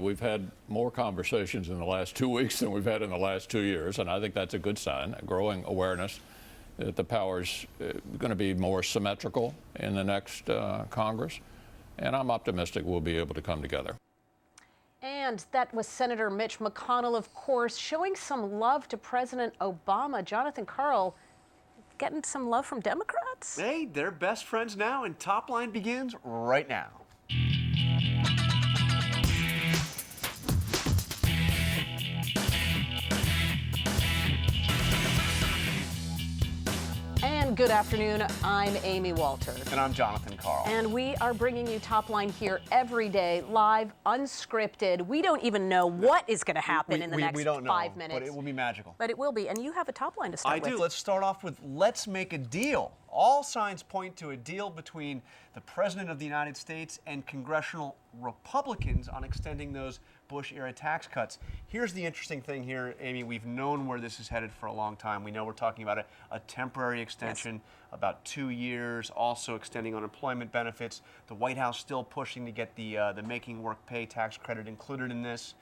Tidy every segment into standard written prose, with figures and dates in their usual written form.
We've had more conversations in the last 2 weeks than we've had in the last 2 years, and I think that's a good sign, a growing awareness that the power's going to be more symmetrical in the next Congress, and I'm optimistic we'll be able to come together. And that was Senator Mitch McConnell, of course, showing some love to President Obama. Jonathan Karl getting some love from Democrats? Hey, they're best friends now, and Top Line begins right now. And good afternoon, I'm Amy Walter. And I'm Jonathan Karl. And we are bringing you Top Line here every day, live, unscripted. We don't even know what is going to happen in the next 5 minutes. But it will be magical. But it will be. And you have a Top Line to start with. I do. Let's start off with let's make a deal. All signs point to a deal between the President of the United States and congressional Republicans on extending those Bush-era tax cuts. Here's the interesting thing here, Amy. We've known where this is headed for a long time. We know we're talking about a temporary extension, about 2 years, also extending unemployment benefits. The White House still pushing to get the Making Work Pay tax credit included in this.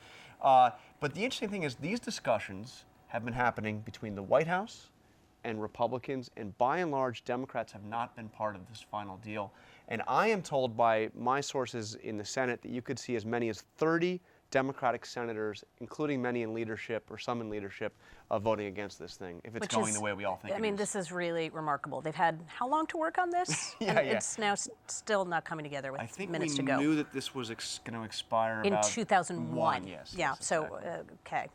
But the interesting thing is these discussions have been happening between the White House and Republicans, and by and large, Democrats have not been part of this final deal. And I am told by my sources in the Senate that you could see as many as 30 Democratic senators, including many in leadership or some in leadership, voting against this thing if it's going the way we all think it is. I mean, this is really remarkable. They've had how long to work on this? It's now still not coming together with minutes to go. I think we knew that this was going to expire in about 2001. Yes. Yeah. Yes, so exactly. Okay.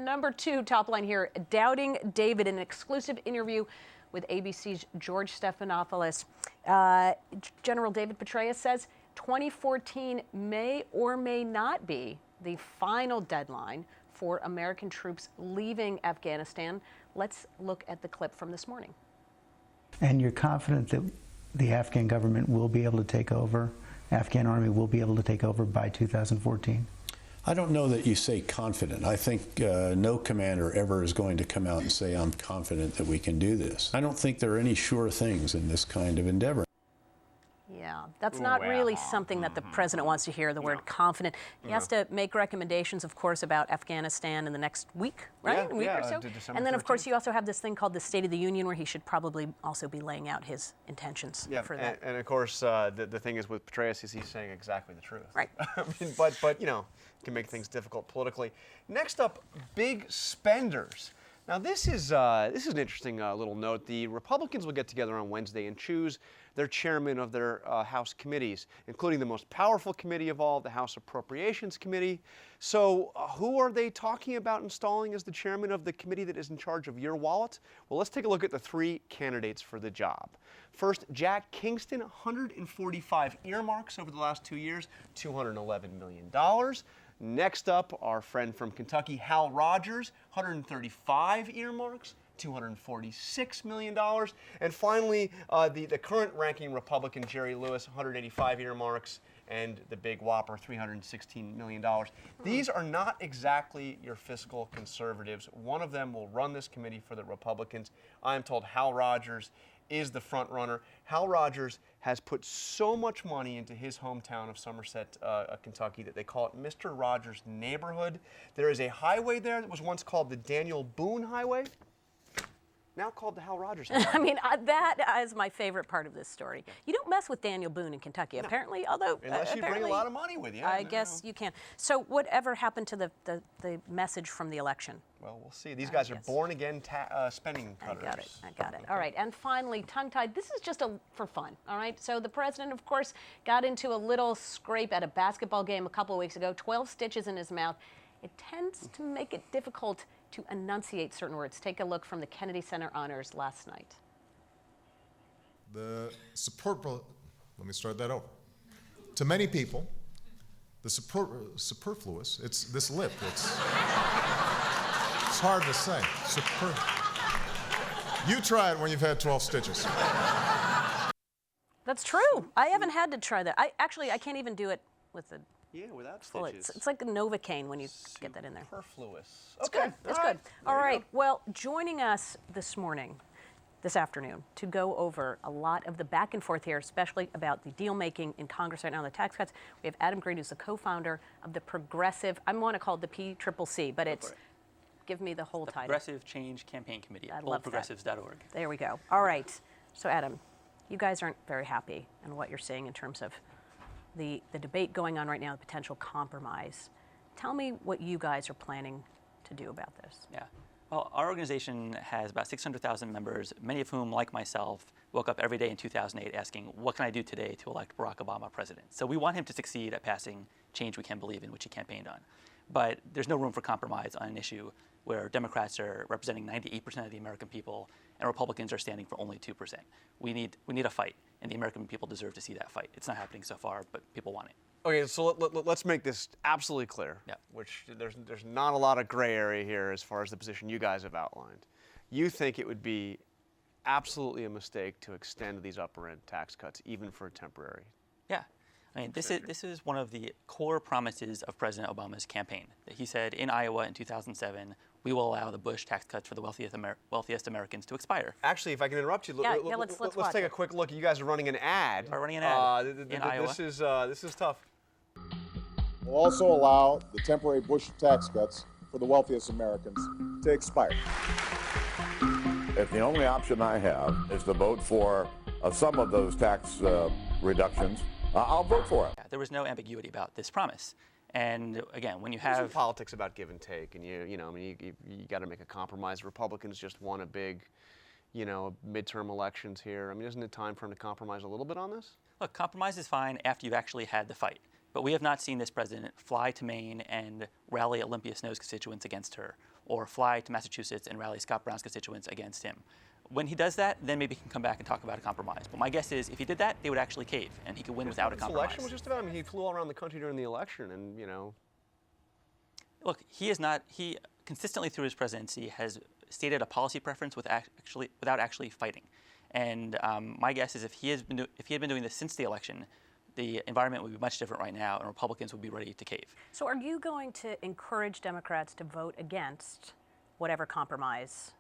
Number two, Top Line here, Doubting David, an exclusive interview with ABC's George Stephanopoulos. General David Petraeus says 2014 may or may not be the final deadline for American troops leaving Afghanistan. Let's look at the clip from this morning. And you're confident that the Afghan government will be able to take over, Afghan army will be able to take over by 2014? I don't know that you say confident. I think no commander ever is going to come out and say, I'm confident that we can do this. I don't think there are any sure things in this kind of endeavor. Yeah, that's not really something that the president wants to hear, the word confident. He has to make recommendations, of course, about Afghanistan in the next week, right? A week or so. And then, of course, you also have this thing called the State of the Union, where he should probably also be laying out his intentions for that. And of course, the thing is with Petraeus is he's saying exactly the truth. Right. I mean, but you know, can make things difficult politically. Next up, big spenders. Now, this is an interesting little note. The Republicans will get together on Wednesday and choose their chairman of their House committees, including the most powerful committee of all, the House Appropriations Committee. So who are they talking about installing as the chairman of the committee that is in charge of your wallet? Well, let's take a look at the three candidates for the job. First, Jack Kingston, 145 earmarks over the last 2 years, $211 million. Next up, our friend from Kentucky, Hal Rogers, 135 earmarks, $246 million. And finally, the current ranking Republican, Jerry Lewis, 185 earmarks, and the big whopper, $316 million. These are not exactly your fiscal conservatives. One of them will run this committee for the Republicans. I am told Hal Rogers is the front runner. Hal Rogers has put so much money into his hometown of Somerset, Kentucky, that they call it Mr. Rogers' neighborhood. There is a highway there that was once called the Daniel Boone Highway, now called the Hal Rogers Highway. I mean, that is my favorite part of this story. You don't mess with Daniel Boone in Kentucky, apparently, although unless you bring a lot of money with you. I guess you can. So whatever happened to the message from the election? Well, we'll see. These guys are born-again spending cutters. I got it. All right, and finally, tongue-tied. This is just for fun, all right? So the president, of course, got into a little scrape at a basketball game a couple of weeks ago, 12 stitches in his mouth. It tends to make it difficult to enunciate certain words. Take a look from the Kennedy Center Honors last night. Let me start that over. To many people, the superfluous, it's this lip, it's hard to say. You try it when you've had 12 stitches. That's true. I haven't had to try that. I can't even do it with the without stitches. It's like the Novocaine when you get that in there. Superfluous. It's good. It's good. All right. Well, joining us this morning, this afternoon to go over a lot of the back and forth here, especially about the deal making in Congress right now on the tax cuts. We have Adam Green, who's the co-founder of the Progressive, I want to call it the PCCC, but it's, give me the whole title. Progressive Change Campaign Committee I at love that. boldprogressives.org. There we go. All right. So, Adam, you guys aren't very happy in what you're seeing in terms of the debate going on right now, the potential compromise. Tell me what you guys are planning to do about this. Yeah. Well, our organization has about 600,000 members, many of whom, like myself, woke up every day in 2008 asking, what can I do today to elect Barack Obama president? So we want him to succeed at passing change we can believe in, which he campaigned on. But there's no room for compromise on an issue where Democrats are representing 98% of the American people and Republicans are standing for only 2%. We need a fight, and the American people deserve to see that fight. It's not happening so far, but people want it. Okay, so let's make this absolutely clear, Yep. which there's not a lot of gray area here as far as the position you guys have outlined. You think it would be absolutely a mistake to extend these upper end tax cuts even for temporary? Yeah. I mean, this is one of the core promises of President Obama's campaign. That he said in Iowa in 2007, we will allow the Bush tax cuts for the wealthiest Americans to expire. Actually, if I can interrupt you, Yeah, let's watch take it. a quick look. You guys are running an ad. We're running an ad in Iowa. This is tough. Will also allow the temporary Bush tax cuts for the wealthiest Americans to expire. If the only option I have is to vote for some of those tax reductions, I'll vote for it. Yeah, there was no ambiguity about this promise. And again, when you There's some have politics about give and take, and you got to make a compromise. Republicans just won a big, midterm elections here. I mean, isn't it time for them to compromise a little bit on this? Look, compromise is fine after you've actually had the fight. But we have not seen this president fly to Maine and rally Olympia Snow's constituents against her, or fly to Massachusetts and rally Scott Brown's constituents against him. When he does that, then maybe he can come back and talk about a compromise. But my guess is if he did that, they would actually cave, and he could win without a This compromise. election was just about. I mean, he flew all around the country during the election, and Look, he consistently through his presidency has stated a policy preference without actually fighting. And my guess is if he had been doing this since the election, the environment would be much different right now, and Republicans would be ready to cave. So are you going to encourage Democrats to vote against whatever compromise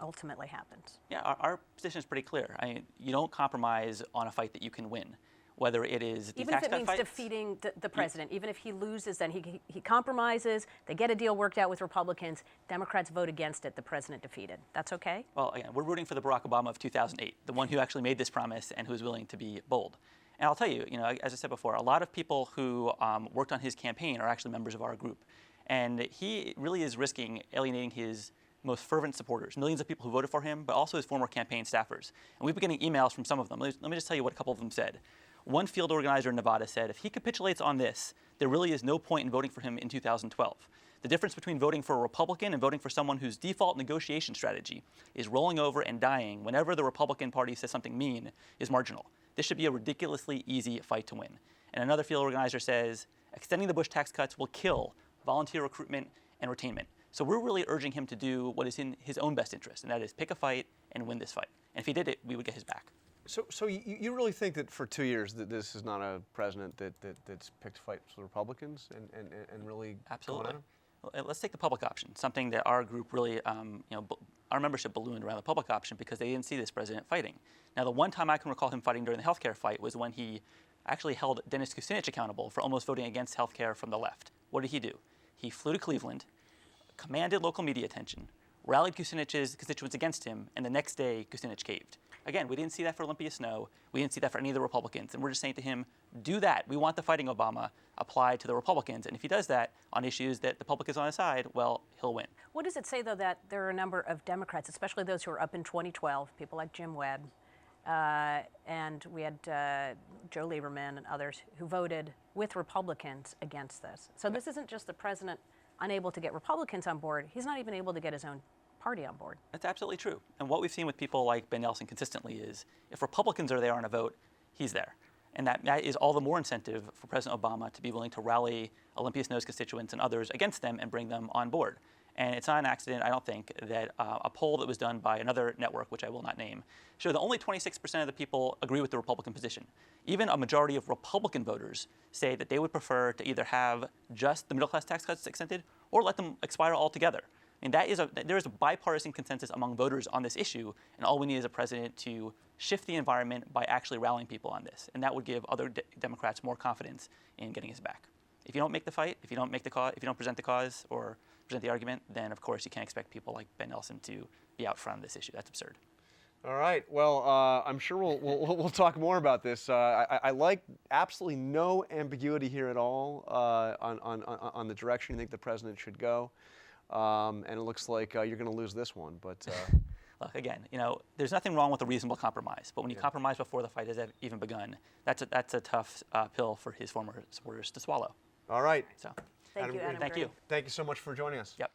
ultimately happens? Yeah, our position is pretty clear. I mean, you don't compromise on a fight that you can win, whether it is the Even if tax it cut means fight. defeating the president, even if he loses, then he compromises, they get a deal worked out with Republicans, Democrats vote against it, the president defeated. That's okay? Well, again, we're rooting for the Barack Obama of 2008, the one who actually made this promise and who was willing to be bold. And I'll tell you, as I said before, a lot of people who worked on his campaign are actually members of our group. And he really is risking alienating his most fervent supporters, millions of people who voted for him, but also his former campaign staffers. And we've been getting emails from some of them. Let me just tell you what a couple of them said. One field organizer in Nevada said, if he capitulates on this, there really is no point in voting for him in 2012. The difference between voting for a Republican and voting for someone whose default negotiation strategy is rolling over and dying whenever the Republican Party says something mean is marginal. This should be a ridiculously easy fight to win. And another field organizer says, extending the Bush tax cuts will kill volunteer recruitment and retainment. So we're really urging him to do what is in his own best interest, and that is pick a fight and win this fight. And if he did it, we would get his back. So you really think that for 2 years that this is not a president that's picked fights with Republicans and really Absolutely. gone at 'em? Well, let's take the public option, something that our group really, our membership ballooned around the public option because they didn't see this president fighting. Now, the one time I can recall him fighting during the healthcare fight was when he actually held Dennis Kucinich accountable for almost voting against healthcare from the left. What did he do? He flew to Cleveland, commanded local media attention, rallied Kucinich's constituents against him, and the next day, Kucinich caved. Again, we didn't see that for Olympia Snow. We didn't see that for any of the Republicans. And we're just saying to him, do that. We want the fighting Obama applied to the Republicans. And if he does that on issues that the public is on his side, well, he'll win. What does it say, though, that there are a number of Democrats, especially those who were up in 2012, people like Jim Webb, and we had Joe Lieberman and others who voted with Republicans against this. So this isn't just the president unable to get Republicans on board. He's not even able to get his own party on board. That's absolutely true. And what we've seen with people like Ben Nelson consistently is if Republicans are there on a vote, he's there. And that is all the more incentive for President Obama to be willing to rally Olympia Snow's constituents and others against them and bring them on board. And it's not an accident, I don't think, that a poll that was done by another network, which I will not name, showed that only 26% of the people agree with the Republican position. Even a majority of Republican voters say that they would prefer to either have just the middle-class tax cuts extended or let them expire altogether. And there is a bipartisan consensus among voters on this issue, and all we need is a president to shift the environment by actually rallying people on this, and that would give other Democrats more confidence in getting his back. If you don't make the fight, if you don't make the cause, if you don't present the cause or present the argument, then of course you can't expect people like Ben Nelson to be out front of this issue. That's absurd. All right. Well, I'm sure we'll talk more about this. I like absolutely no ambiguity here at all on the direction you think the president should go, and it looks like you're going to lose this one. But look, again, there's nothing wrong with a reasonable compromise. But when you compromise before the fight has even begun, that's a tough pill for his former supporters to swallow. all right. So, Thank you, Adam thank Green. you. Thank you so much for joining us. Yep.